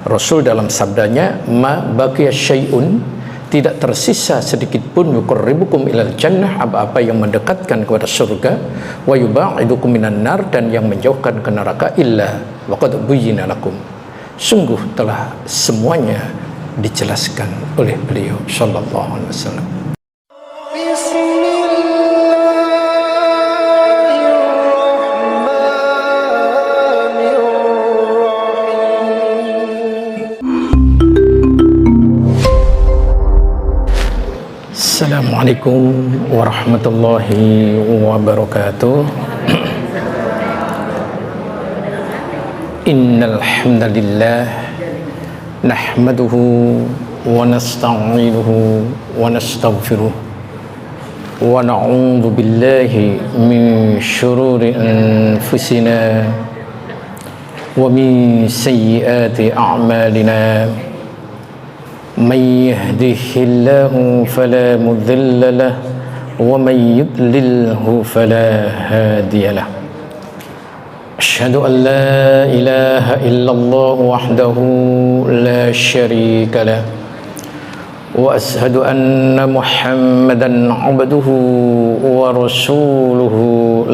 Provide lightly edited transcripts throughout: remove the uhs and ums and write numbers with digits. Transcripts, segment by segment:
Rasul dalam sabdanya, ma baqiya syai'un, tidak tersisa sedikit pun yuqarribukum ilal jannah, apa-apa yang mendekatkan kepada surga, wa yubaidukum minan nar, dan yang menjauhkan ke neraka, illa waqad buyyina lakum, sungguh telah semuanya dijelaskan oleh beliau sallallahu alaihi wasallam. Assalamualaikum warahmatullahi wabarakatuh. Innal hamdalillah nahmaduhu wa nasta'inuhu wa nastaghfiruh wa na'udzu billahi min shururi anfusina wa min sayyiati a'malina. من يهده الله فلا مضل له ومن يضلله فلا هادي له. أشهد أن لا إله إلا الله وحده لا شريك له وأشهد أن محمدا عبده ورسوله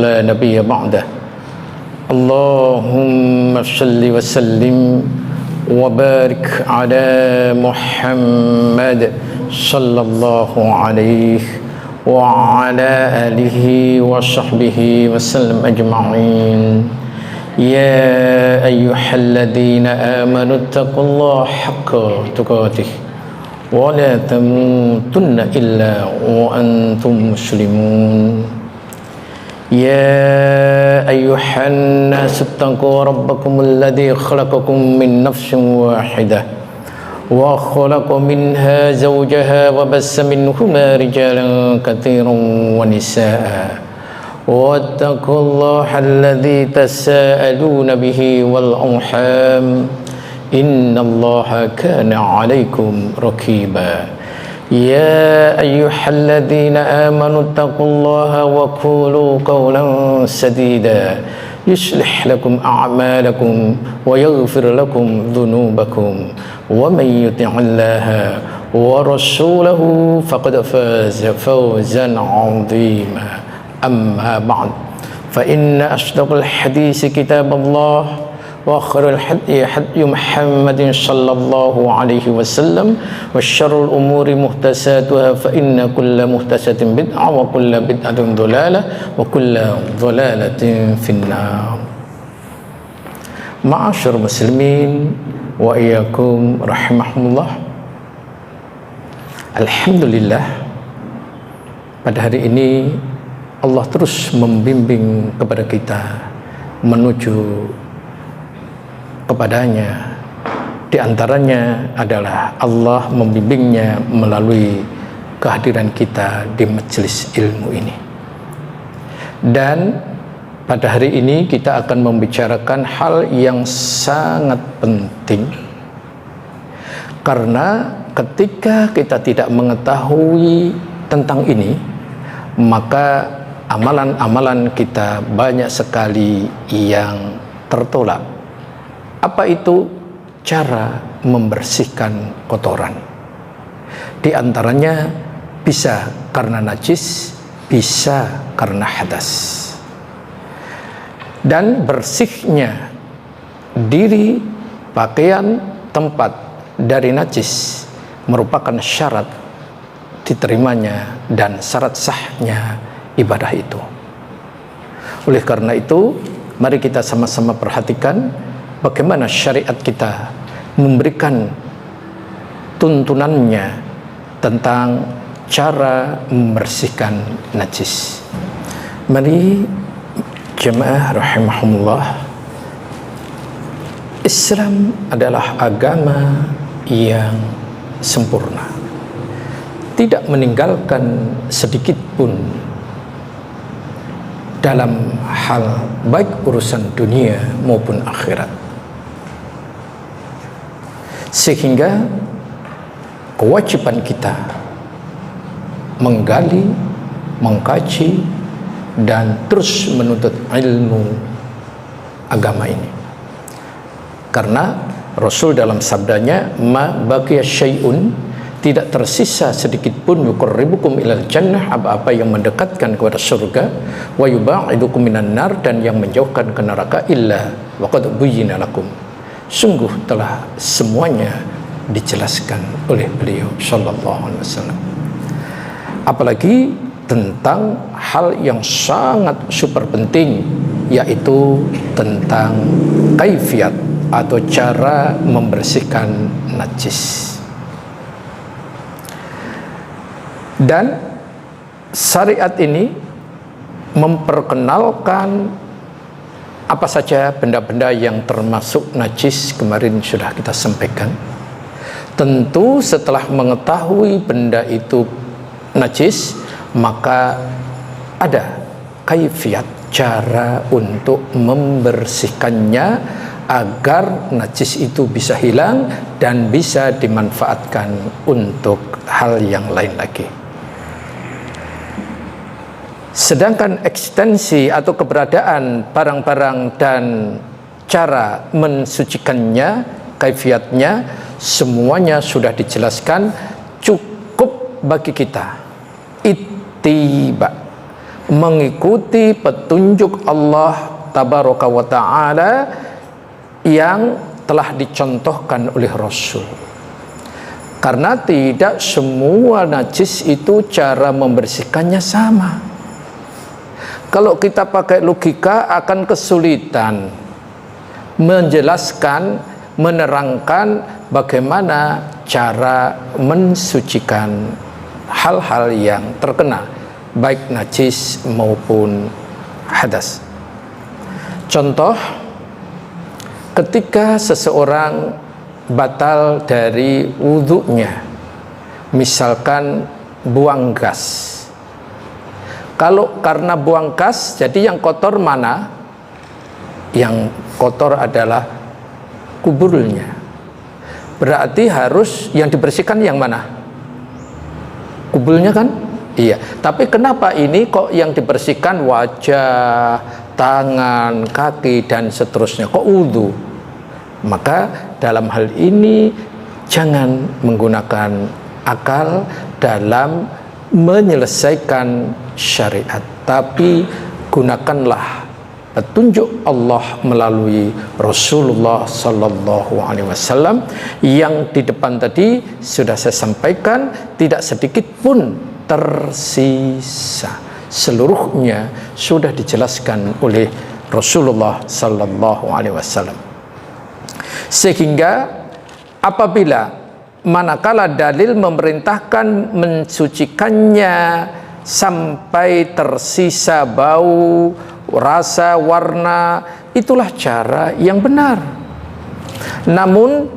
لا نبي بعده. اللهم صل وسلم وبارك على محمد صلى الله عليه وعلى آله وصحبه وسلم أجمعين. يا أيها الذين آمنوا اتقوا الله حق تقاته ولا تموتن إلا وأنتم مسلمون. يا أيها الناس اتقوا ربكم الذي خلقكم من نفس واحدة وخلق منها زوجها وبث منهما رجالا كثيرا ونساء واتقوا الله الذي تساءلون به والأرحام إن الله كان عليكم رقيبا. يا أيها الذين آمنوا اتقوا الله وقولوا قولا سديدا يصلح لكم أعمالكم ويغفر لكم ذنوبكم ومن يطع الله ورسوله فقد فاز فوزا عظيما. أما بعد فإن أصدق الحديث كتاب الله وخير الهدي هدي محمد صلى الله عليه وسلم وشر الأمور محدثاتها فإن كل محدثة بدعة وكل بدعة ضلالة وكل ضلالة في النار. Ma'asyar muslimin wa iyyakum rahimahumullah. Alhamdulillah, pada hari ini Allah terus membimbing kepada kita menuju kepadanya. Di antaranya adalah Allah membimbingnya melalui kehadiran kita di majelis ilmu ini. Dan pada hari ini kita akan membicarakan hal yang sangat penting, karena ketika kita tidak mengetahui tentang ini, maka amalan-amalan kita banyak sekali yang tertolak. Apa itu? Cara membersihkan kotoran. Di antaranya bisa karena najis, bisa karena hadas. Dan bersihnya diri, pakaian, tempat dari najis merupakan syarat diterimanya dan syarat sahnya ibadah itu. Oleh karena itu, mari kita sama-sama perhatikan bagaimana syariat kita memberikan tuntunannya tentang cara membersihkan najis. Mari jemaah rahimahumullah, Islam adalah agama yang sempurna, tidak meninggalkan sedikit pun dalam hal baik urusan dunia maupun akhirat. Sehingga kewajiban kita menggali, mengkaji, dan terus menuntut ilmu agama ini. Karena Rasul dalam sabdanya, ma baqiya syai'un, tidak tersisa sedikit pun, yuqarribukum ilal jannah, apa-apa yang mendekatkan kepada surga, wa yubaidukum minan nar, dan yang menjauhkan ke neraka, illa wa qad buyyina lakum, sungguh telah semuanya dijelaskan oleh beliau sallallahu alaihi wasallam. Apalagi tentang hal yang sangat super penting, yaitu tentang kaifiat atau cara membersihkan najis. Dan syariat ini memperkenalkan apa saja benda-benda yang termasuk najis. Kemarin sudah kita sampaikan. Tentu setelah mengetahui benda itu najis, maka ada kaifiat, cara untuk membersihkannya agar najis itu bisa hilang dan bisa dimanfaatkan untuk hal yang lain lagi. Sedangkan ekstensi atau keberadaan barang-barang dan cara mensucikannya, kaifiatnya, semuanya sudah dijelaskan. Cukup bagi kita ittiba, mengikuti petunjuk Allah tabaraka wa ta'ala yang telah dicontohkan oleh Rasul. Karena tidak semua najis itu cara membersihkannya sama. Kalau kita pakai logika akan kesulitan menjelaskan, menerangkan bagaimana cara mensucikan hal-hal yang terkena baik najis maupun hadas. Contoh, ketika seseorang batal dari wudhunya, misalkan buang gas. Kalau karena buang gas, jadi yang kotor mana? Yang kotor adalah kuburnya. Berarti harus yang dibersihkan yang mana? Kuburnya kan? Iya. Tapi kenapa ini kok yang dibersihkan wajah, tangan, kaki, dan seterusnya? Kok wudhu? Maka dalam hal ini jangan menggunakan akal dalam menyelesaikan syariat, tapi gunakanlah petunjuk Allah melalui Rasulullah sallallahu alaihi wasallam yang di depan tadi sudah saya sampaikan, tidak sedikit pun tersisa. Seluruhnya sudah dijelaskan oleh Rasulullah sallallahu alaihi wasallam. Sehingga apabila manakala dalil memerintahkan mensucikannya sampai tersisa bau, rasa, warna, itulah cara yang benar. Namun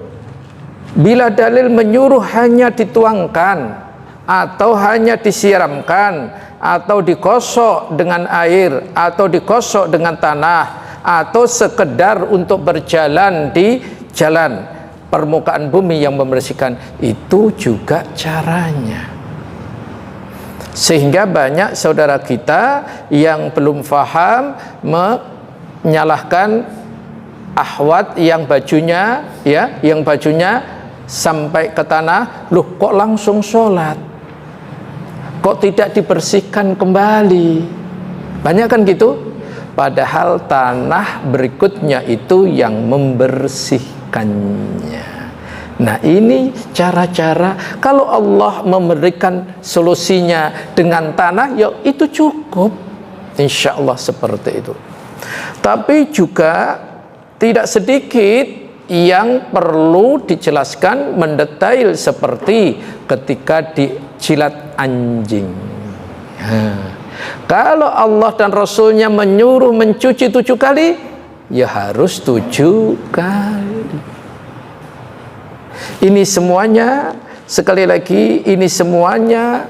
bila dalil menyuruh hanya dituangkan atau hanya disiramkan atau digosok dengan air atau digosok dengan tanah atau sekedar untuk berjalan di jalan permukaan bumi yang membersihkan, itu juga caranya. Sehingga banyak saudara kita yang belum faham menyalahkan ahwat yang bajunya sampai ke tanah, loh kok langsung sholat, kok tidak dibersihkan kembali. Banyak kan gitu, padahal tanah berikutnya itu yang membersihkannya. Nah, ini cara-cara. Kalau Allah memberikan solusinya dengan tanah, ya itu cukup, insya Allah seperti itu. Tapi juga tidak sedikit yang perlu dijelaskan mendetail, seperti ketika dijilat anjing. Kalau Allah dan Rasulnya menyuruh mencuci 7 kali, ya harus 7 kali. Ini semuanya, sekali lagi, ini semuanya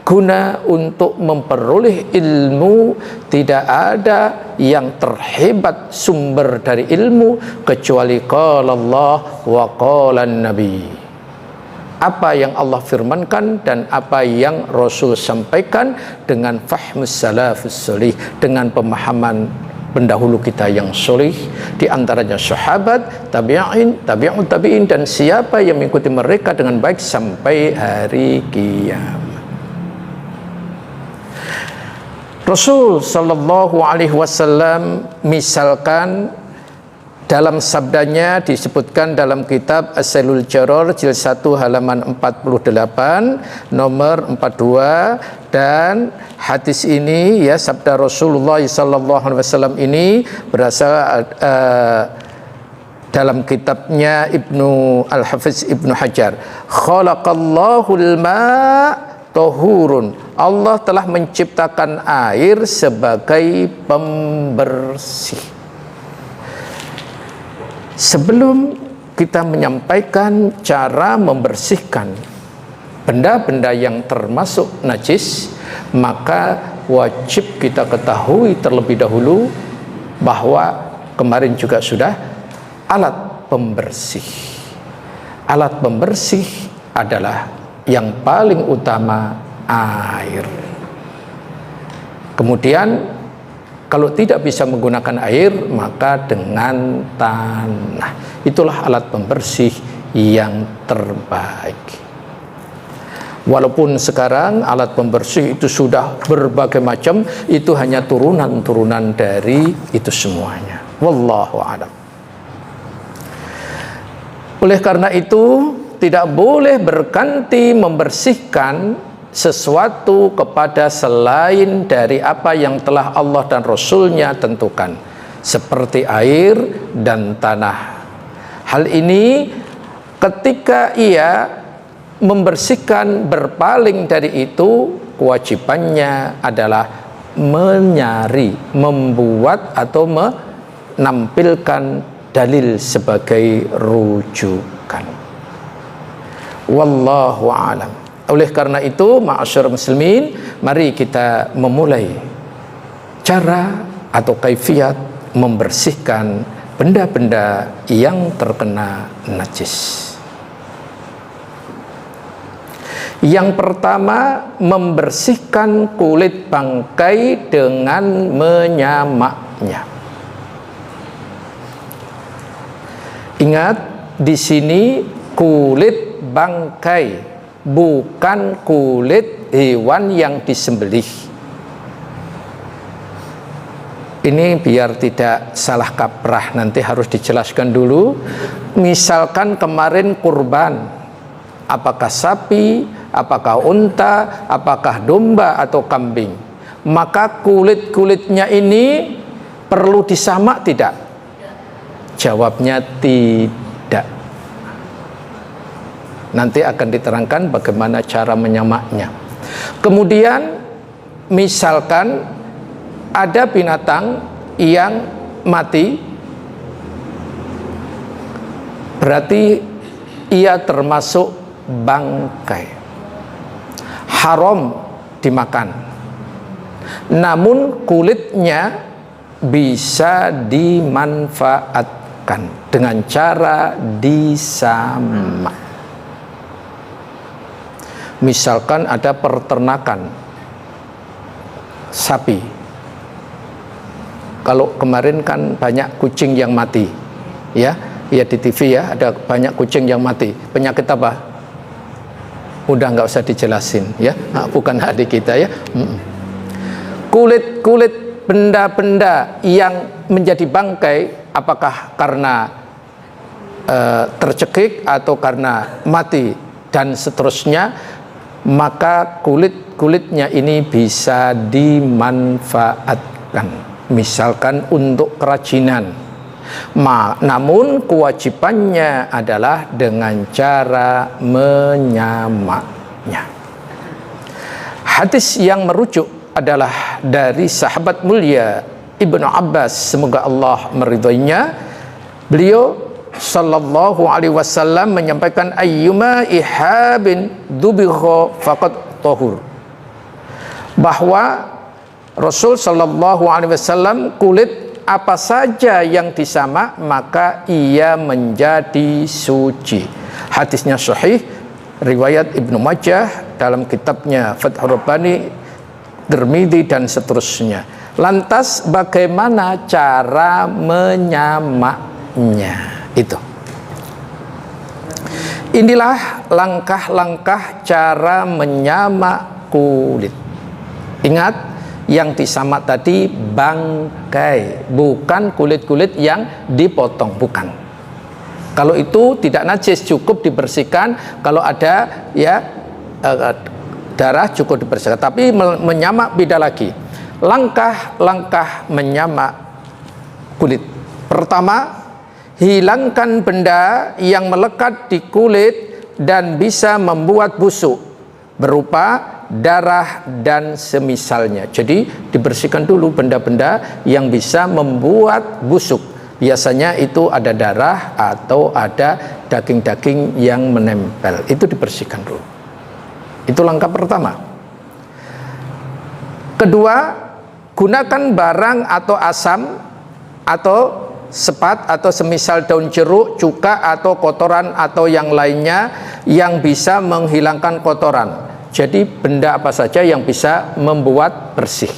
guna untuk memperoleh ilmu. Tidak ada yang terhebat sumber dari ilmu kecuali qala Allah wa qala Nabi. Apa yang Allah firmankan dan apa yang Rasul sampaikan dengan fahmus salafus salih, dengan pemahaman pendahulu kita yang soleh, di antaranya sahabat, tabi'in, tabi'ut tabi'in, dan siapa yang mengikuti mereka dengan baik sampai hari kiamat. Rasul sallallahu alaihi wasallam misalkan dalam sabdanya disebutkan dalam kitab As-Sailul Jarrar jilid 1 halaman 48 nomor 42, dan hadis ini ya, sabda Rasulullah sallallahu alaihi wasallam ini berasal dalam kitabnya Ibnu Al-Hafiz Ibnu Hajar, khalaqallahul ma' tahurun, Allah telah menciptakan air sebagai pembersih. Sebelum kita menyampaikan cara membersihkan benda-benda yang termasuk najis, maka wajib kita ketahui terlebih dahulu bahwa kemarin juga sudah alat pembersih. Alat pembersih adalah yang paling utama air. Kemudian kalau tidak bisa menggunakan air, maka dengan tanah. Itulah alat pembersih yang terbaik. Walaupun sekarang alat pembersih itu sudah berbagai macam, itu hanya turunan-turunan dari itu semuanya. Wallahu a'lam. Oleh karena itu, tidak boleh berganti membersihkan sesuatu kepada selain dari apa yang telah Allah dan Rasulnya tentukan, seperti air dan tanah. Hal ini ketika ia membersihkan berpaling dari itu, kewajibannya adalah menyari, membuat atau menampilkan dalil sebagai rujukan. Wallahu a'lam. Oleh karena itu, ma'asyar muslimin, mari kita memulai cara atau kaifiat membersihkan benda-benda yang terkena najis. Yang pertama, membersihkan kulit bangkai dengan menyamaknya. Ingat, di sini kulit bangkai, bukan kulit hewan yang disembelih. Ini biar tidak salah kaprah, nanti harus dijelaskan dulu. Misalkan kemarin kurban, apakah sapi, apakah unta, apakah domba atau kambing, maka kulit-kulitnya ini perlu disamak tidak? Jawabnya tidak. Nanti akan diterangkan bagaimana cara menyamaknya. Kemudian misalkan ada binatang yang mati, berarti ia termasuk bangkai, haram dimakan. Namun kulitnya bisa dimanfaatkan dengan cara disamak. Misalkan ada peternakan sapi. Kalau kemarin kan banyak kucing yang mati, ya di TV ya, ada banyak kucing yang mati. Penyakit apa? Udah nggak usah dijelasin ya, bukan adik kita ya. Kulit benda-benda yang menjadi bangkai, apakah karena tercekik atau karena mati dan seterusnya, maka kulitnya ini bisa dimanfaatkan, misalkan untuk kerajinan. Namun kewajibannya adalah dengan cara menyamaknya. Hadis yang merujuk adalah dari sahabat mulia Ibnu Abbas, semoga Allah meridhoinya. Beliau sallallahu alaihi wasallam menyampaikan, ayyuma ihabin dubigha faqad tahur, bahwa Rasul sallallahu alaihi wasallam, kulit apa saja yang disamak maka ia menjadi suci. Hadisnya sahih, riwayat Ibnu Majah dalam kitabnya Fathur Rabbani, Tirmidzi dan seterusnya. Lantas bagaimana cara menyamaknya? Itu. Inilah langkah-langkah cara menyamak kulit. Ingat, yang disamak tadi bangkai, bukan kulit-kulit yang dipotong, bukan. Kalau itu tidak najis, cukup dibersihkan. Kalau ada ya darah, cukup dibersihkan. Tapi menyamak beda lagi. Langkah-langkah menyamak kulit. Pertama, hilangkan benda yang melekat di kulit dan bisa membuat busuk berupa darah dan semisalnya. Jadi dibersihkan dulu benda-benda yang bisa membuat busuk. Biasanya itu ada darah atau ada daging-daging yang menempel. Itu dibersihkan dulu. Itu langkah pertama. Kedua, gunakan barang atau asam atau sepat atau semisal daun jeruk, cuka atau kotoran atau yang lainnya yang bisa menghilangkan kotoran. Jadi benda apa saja yang bisa membuat bersih.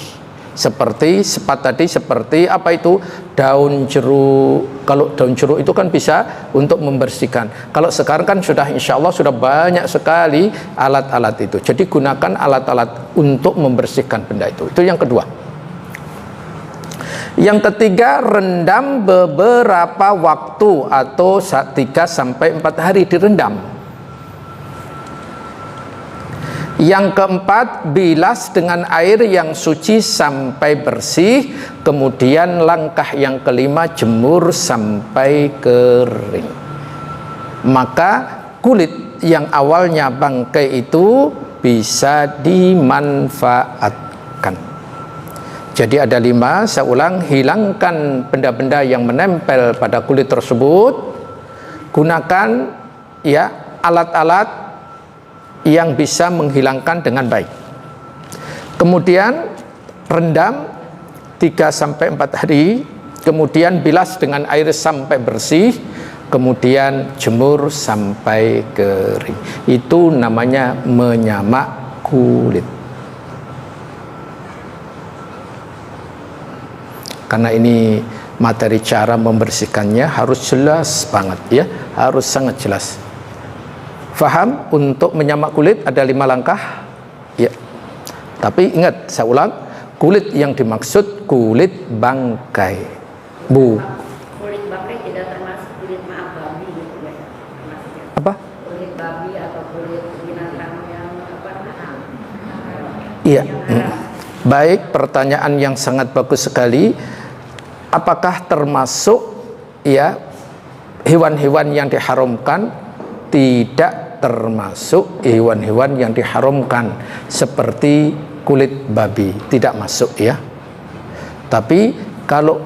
Seperti sepat tadi, seperti apa itu? Daun jeruk. Kalau daun jeruk itu kan bisa untuk membersihkan. Kalau sekarang kan sudah insya Allah sudah banyak sekali alat-alat itu. Jadi gunakan alat-alat untuk membersihkan benda itu. Itu yang kedua. Yang ketiga, rendam beberapa waktu atau 3-4 hari direndam. Yang keempat, bilas dengan air yang suci sampai bersih. Kemudian langkah yang kelima, jemur sampai kering. Maka kulit yang awalnya bangkai itu bisa dimanfaatkan. Jadi ada 5, saya ulang, hilangkan benda-benda yang menempel pada kulit tersebut. Gunakan ya alat-alat yang bisa menghilangkan dengan baik. Kemudian rendam 3-4 hari, kemudian bilas dengan air sampai bersih, kemudian jemur sampai kering. Itu namanya menyamak kulit. Karena ini materi cara membersihkannya harus jelas banget ya, harus sangat jelas. Faham? Untuk menyamak kulit ada 5 langkah ya. Tapi ingat, saya ulang, kulit yang dimaksud kulit bangkai. Kulit bangkai tidak termasuk kulit babi gitu ya. Apa? Kulit babi atau kulit binatang yang Iya. Baik, pertanyaan yang sangat bagus sekali. Apakah termasuk ya hewan-hewan yang diharamkan? Tidak termasuk hewan-hewan yang diharamkan seperti kulit babi, tidak masuk ya. Tapi kalau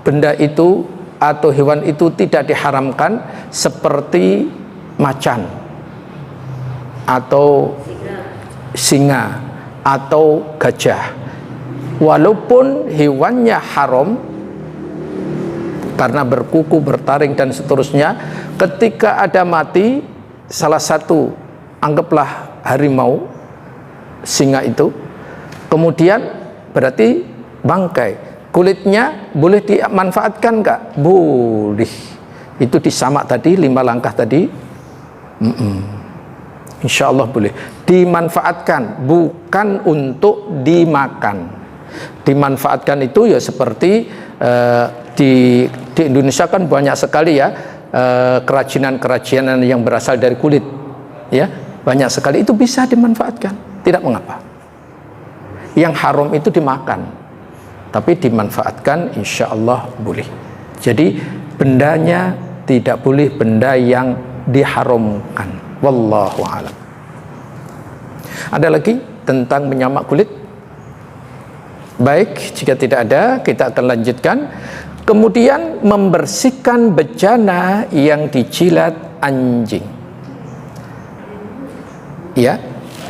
benda itu atau hewan itu tidak diharamkan seperti macan atau singa atau gajah, walaupun hewannya haram karena berkuku, bertaring dan seterusnya, ketika ada mati salah satu, anggaplah harimau, singa itu, kemudian berarti bangkai, kulitnya boleh dimanfaatkan nggak? Boleh. Itu disamak tadi 5 langkah tadi. Insya Allah boleh dimanfaatkan, bukan untuk dimakan. Dimanfaatkan itu ya seperti di Indonesia kan banyak sekali ya kerajinan-kerajinan yang berasal dari kulit ya, banyak sekali, itu bisa dimanfaatkan, tidak mengapa. Yang haram itu dimakan, tapi dimanfaatkan insya Allah boleh. Jadi bendanya tidak boleh benda yang diharamkan. Wallahu a'lam. Ada lagi tentang menyamak kulit? Baik, jika tidak ada, kita akan lanjutkan. Kemudian membersihkan bejana yang dijilat anjing. Ya,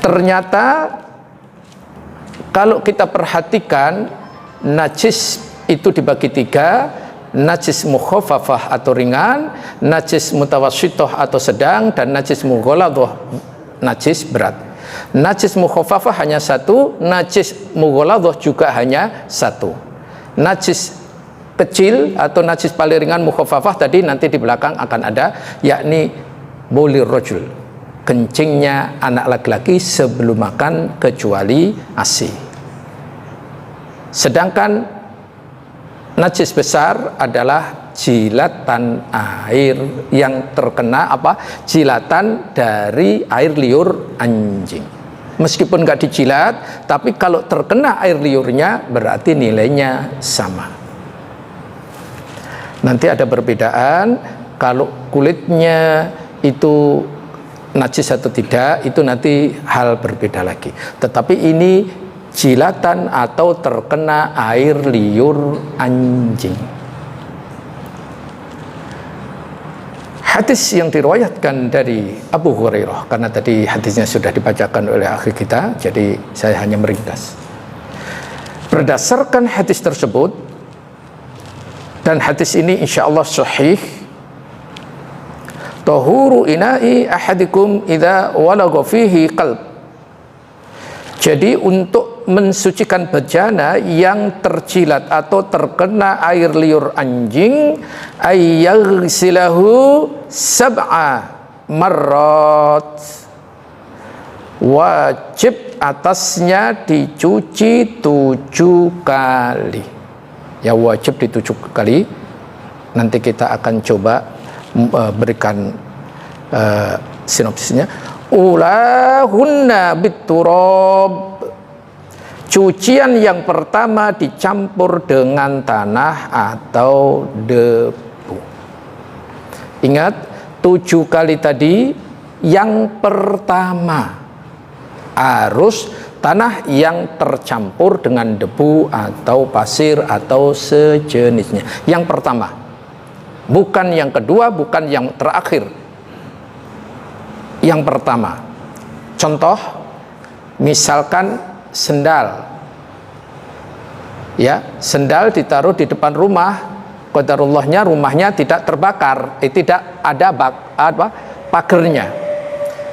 ternyata kalau kita perhatikan, najis itu dibagi 3, najis mukhafafah atau ringan, najis mutawassithah atau sedang, dan najis mughaladhah, najis berat. Najis mukhaffafah hanya satu, najis mughalladhah juga hanya satu. Najis kecil atau najis paling ringan mukhaffafah tadi nanti di belakang akan ada, yakni bolir rajul, kencingnya anak laki-laki sebelum makan kecuali ASI. Sedangkan najis besar adalah jilatan air yang terkena jilatan dari air liur anjing. Meskipun nggak dijilat, tapi kalau terkena air liurnya berarti nilainya sama. Nanti ada perbedaan kalau kulitnya itu najis atau tidak, itu nanti hal berbeda lagi. Tetapi ini jilatan atau terkena air liur anjing. Hadis yang diriwayatkan dari Abu Hurairah, karena tadi hadisnya sudah dibacakan oleh akhi kita, jadi saya hanya meringkas. Berdasarkan hadis tersebut, dan hadis ini insyaallah sahih, tahuru ina'i ahadikum idza walagha fihi qalb. Jadi untuk mensucikan bejana yang terjilat atau terkena air liur anjing, ayyaghsilahu sab'a marrat, wajib atasnya dicuci 7 kali. Ya, wajib di 7 kali. Nanti kita akan coba berikan sinopsisnya. Ulahunna biturab. Cucian yang pertama dicampur dengan tanah atau debu. Ingat 7 kali tadi, yang pertama harus tanah yang tercampur dengan debu atau pasir atau sejenisnya. Yang pertama, bukan yang kedua, bukan yang terakhir. Yang pertama. Contoh, misalkan sendal. Ya, sendal ditaruh di depan rumah, qadarullahnya rumahnya tidak terbakar, tidak ada pagernya.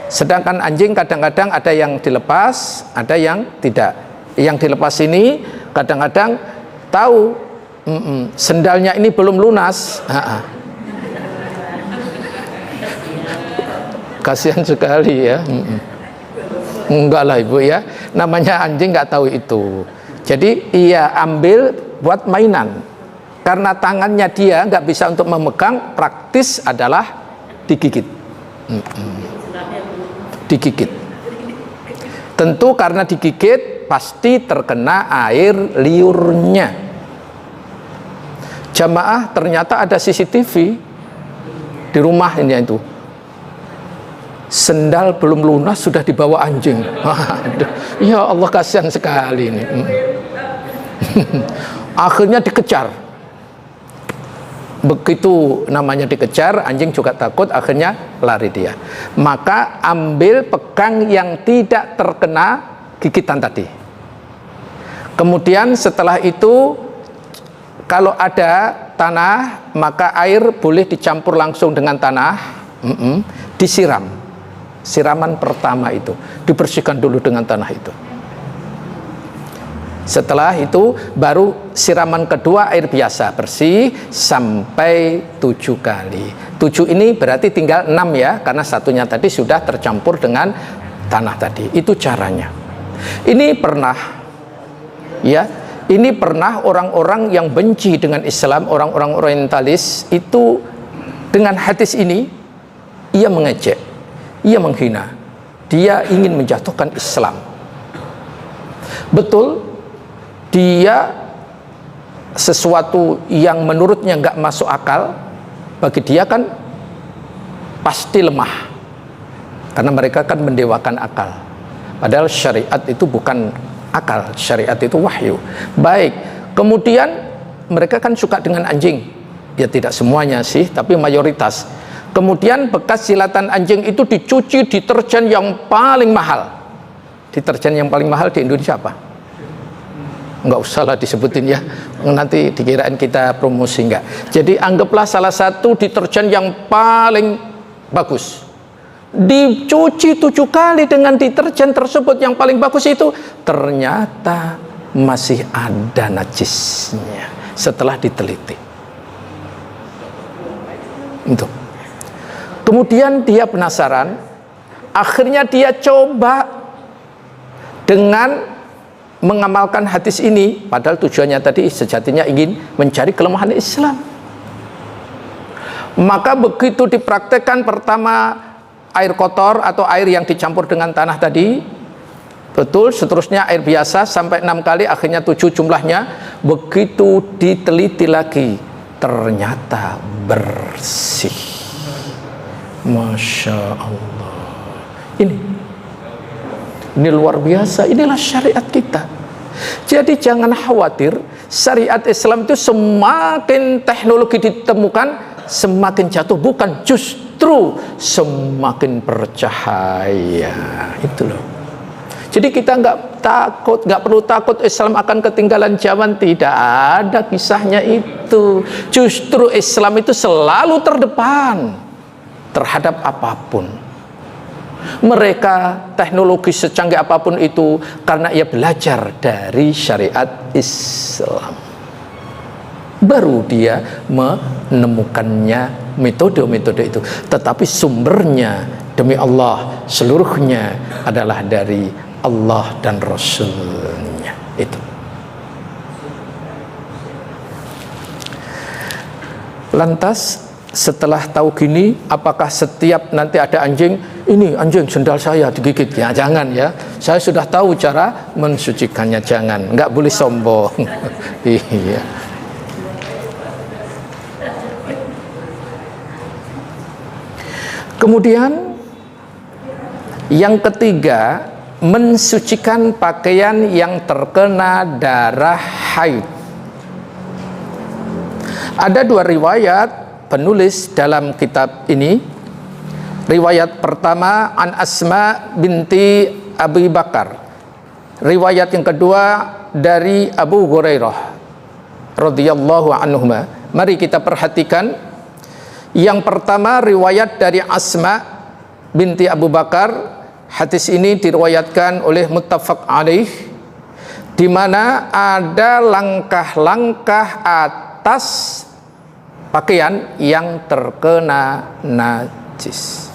Sedangkan anjing kadang-kadang ada yang dilepas, ada yang tidak. Yang dilepas ini kadang-kadang tahu sendalnya ini belum lunas. Kasihan sekali ya. Enggak lah ibu ya, namanya anjing nggak tahu itu. Jadi ia ambil buat mainan, karena tangannya dia nggak bisa untuk memegang, praktis adalah digigit. Digigit. Tentu karena digigit pasti terkena air liurnya. Jamaah, ternyata ada CCTV di rumah ini itu. Sendal belum lunas sudah dibawa anjing. Ya Allah, kasihan sekali ini. Akhirnya dikejar. Begitu namanya dikejar, anjing juga takut, akhirnya lari dia. Maka ambil pegang yang tidak terkena gigitan tadi. Kemudian setelah itu, kalau ada tanah, maka air boleh dicampur langsung dengan tanah, disiram. Siraman pertama itu dibersihkan dulu dengan tanah itu. Setelah itu baru siraman kedua air biasa bersih sampai 7 kali. 7 ini berarti tinggal 6 ya, karena satunya tadi sudah tercampur dengan tanah tadi. Itu caranya. Ini pernah ya, ini pernah orang-orang yang benci dengan Islam, orang-orang orientalis itu dengan hadis ini ia mengejek, ia menghina, dia ingin menjatuhkan Islam. Betul, dia sesuatu yang menurutnya nggak masuk akal, bagi dia kan pasti lemah, karena mereka kan mendewakan akal. Padahal syariat itu bukan akal, syariat itu wahyu. Baik, kemudian mereka kan suka dengan anjing, ya tidak semuanya sih, tapi mayoritas. Kemudian bekas jilatan anjing itu dicuci deterjen yang paling mahal. Deterjen yang paling mahal di Indonesia apa? Enggak usah lah disebutin ya, nanti dikirain kita promosi. Enggak. Jadi anggaplah salah satu deterjen yang paling bagus, dicuci 7 kali dengan deterjen tersebut yang paling bagus itu, ternyata masih ada najisnya setelah diteliti. Itu. Kemudian dia penasaran, akhirnya dia coba dengan mengamalkan hadis ini, padahal tujuannya tadi sejatinya ingin mencari kelemahan Islam. Maka begitu dipraktekkan, pertama air kotor atau air yang dicampur dengan tanah tadi, betul, seterusnya air biasa sampai 6 kali, akhirnya 7 jumlahnya. Begitu diteliti lagi, ternyata bersih. Masya Allah. Ini luar biasa. Inilah syariat kita. Jadi jangan khawatir, syariat Islam itu semakin teknologi ditemukan semakin jatuh, bukan, justru semakin bercahaya. Itu loh. Jadi kita nggak perlu takut Islam akan ketinggalan zaman. Tidak ada kisahnya itu. Justru Islam itu selalu terdepan terhadap apapun. Mereka teknologi secanggih apapun itu karena ia belajar dari syariat Islam. Baru dia menemukannya, metode-metode itu. Tetapi sumbernya demi Allah seluruhnya adalah dari Allah dan Rasulnya. Itu. Lantas setelah tahu gini, apakah setiap nanti ada anjing, ini anjing sendal saya digigit? Ya jangan ya, saya sudah tahu cara mensucikannya. Jangan, nggak boleh sombong. Iya. Kemudian yang ketiga, mensucikan pakaian yang terkena darah haid. Ada 2 riwayat penulis dalam kitab ini. Riwayat pertama an Asma binti Abi Bakar. Riwayat yang kedua dari Abu Hurairah radhiyallahu anhuma. Mari kita perhatikan. Yang pertama riwayat dari Asma binti Abu Bakar. Hadis ini diriwayatkan oleh muttafaq alaih, di mana ada langkah-langkah atas pakaian yang terkena najis.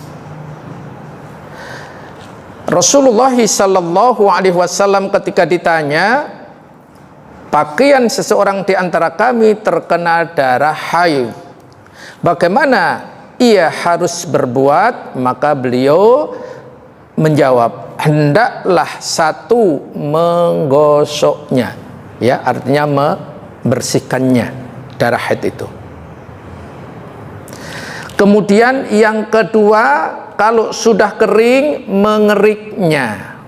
Rasulullah sallallahu alaihi wasallam ketika ditanya, pakaian seseorang di antara kami terkena darah haid, bagaimana ia harus berbuat? Maka beliau menjawab, hendaklah satu menggosoknya, ya, artinya membersihkannya darah haid itu. Kemudian yang kedua, kalau sudah kering, mengeriknya,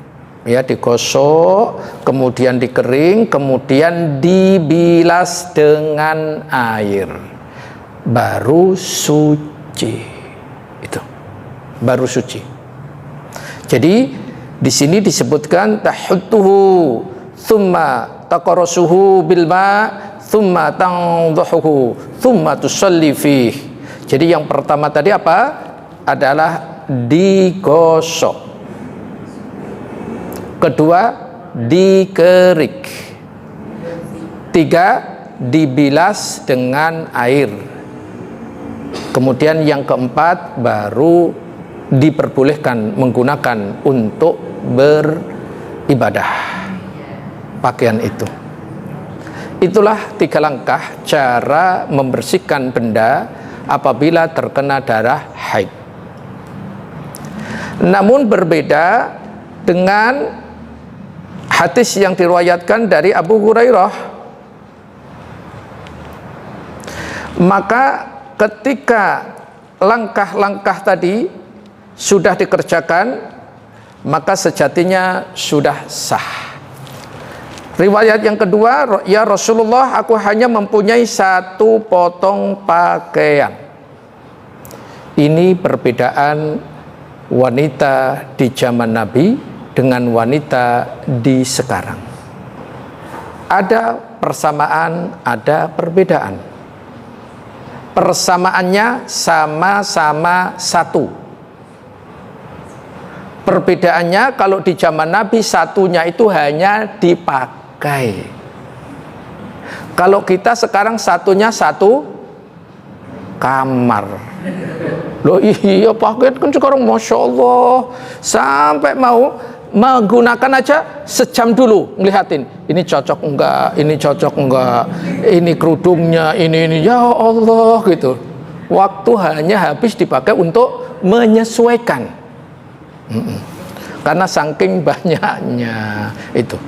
ya, digosok, kemudian dikering, kemudian dibilas dengan air, baru suci. Itu baru suci. Jadi di sini disebutkan tahuttuhu, thumma taqarasuhu bil ma, thumma tangdhuhu, thumma tusalli fihi. Jadi yang pertama tadi apa? Adalah digosok. Kedua, dikerik. 3, dibilas dengan air. Kemudian yang keempat, baru diperbolehkan menggunakan untuk beribadah pakaian itu. Itulah 3 langkah cara membersihkan benda apabila terkena darah haid. Namun berbeda dengan hadis yang diriwayatkan dari Abu Hurairah. Maka ketika langkah-langkah tadi sudah dikerjakan, maka sejatinya sudah sah. Riwayat yang kedua, ya Rasulullah, aku hanya mempunyai 1 potong pakaian. Ini perbedaan wanita di zaman Nabi dengan wanita di sekarang. Ada persamaan, ada perbedaan. Persamaannya sama-sama 1, Perbedaannya kalau di zaman Nabi satunya itu hanya dipakai. Kalau kita sekarang satunya satu kamar. Loh iya paket kan sekarang Masya Allah sampai mau menggunakan aja sejam dulu ngelihatin ini cocok enggak, ini cocok enggak, ini kerudungnya, ini ya Allah gitu. Waktu hanya habis dipakai untuk menyesuaikan. Karena saking banyaknya itu.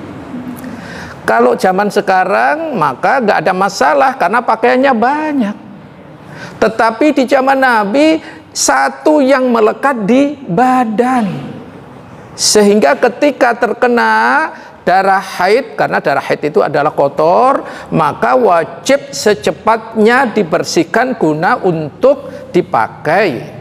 Kalau zaman sekarang maka nggak ada masalah karena pakaiannya banyak. Tetapi di zaman Nabi satu yang melekat di badan, sehingga ketika terkena darah haid, karena darah haid itu adalah kotor, maka wajib secepatnya dibersihkan guna untuk dipakai.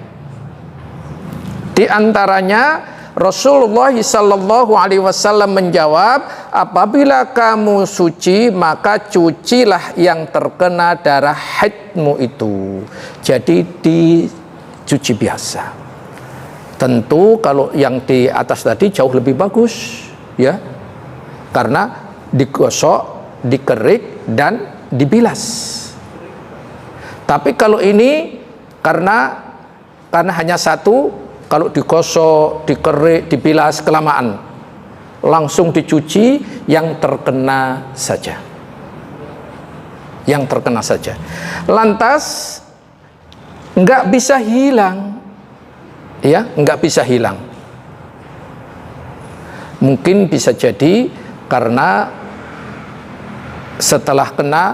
Di antaranya Rasulullah SAW menjawab, apabila kamu suci maka cucilah yang terkena darah haidmu itu. Jadi dicuci biasa. Tentu kalau yang di atas tadi jauh lebih bagus, ya, karena digosok, dikerik dan dibilas. Tapi kalau ini karena hanya satu, kalau digosok, dikerik, dibilas kelamaan, langsung dicuci yang terkena saja. Yang terkena saja. Lantas nggak bisa hilang, ya, nggak bisa hilang. Mungkin bisa jadi karena setelah kena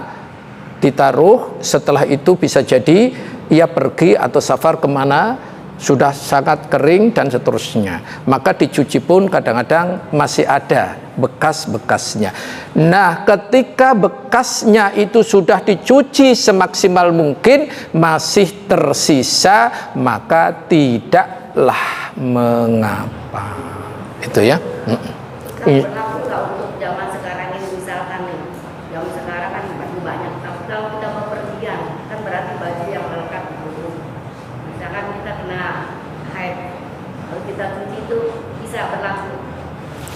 ditaruh, setelah itu bisa jadi ia pergi atau safar kemana, sudah sangat kering dan seterusnya, maka dicuci pun kadang-kadang masih ada bekas-bekasnya. Nah, ketika bekasnya itu sudah dicuci semaksimal mungkin masih tersisa, maka tidaklah mengapa. Itu ya. Berlaku nggak untuk zaman sekarang ini, misalkan nih, zaman sekarang kan baju banyak, tapi kalau kita bepergian kan berarti baju yang melekat di tubuh. Misalkan kita kena haid, kalau kita cuci itu bisa berlaku.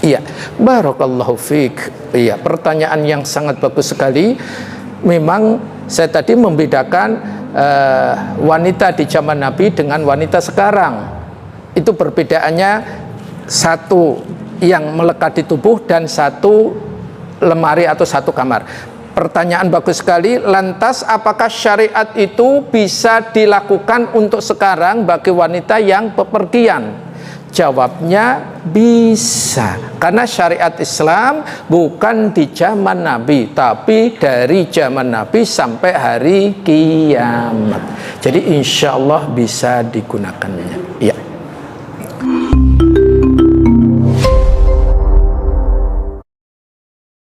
Iya, barakallahu fiik. Iya, pertanyaan yang sangat bagus sekali. Memang saya tadi membedakan wanita di zaman Nabi dengan wanita sekarang. Itu perbedaannya satu yang melekat di tubuh dan satu lemari atau satu kamar. Pertanyaan bagus sekali. Lantas apakah syariat itu bisa dilakukan untuk sekarang bagi wanita yang bepergian? Jawabnya bisa, karena syariat Islam bukan di zaman Nabi, tapi dari zaman Nabi sampai hari kiamat. Jadi insya Allah bisa digunakannya. Ya.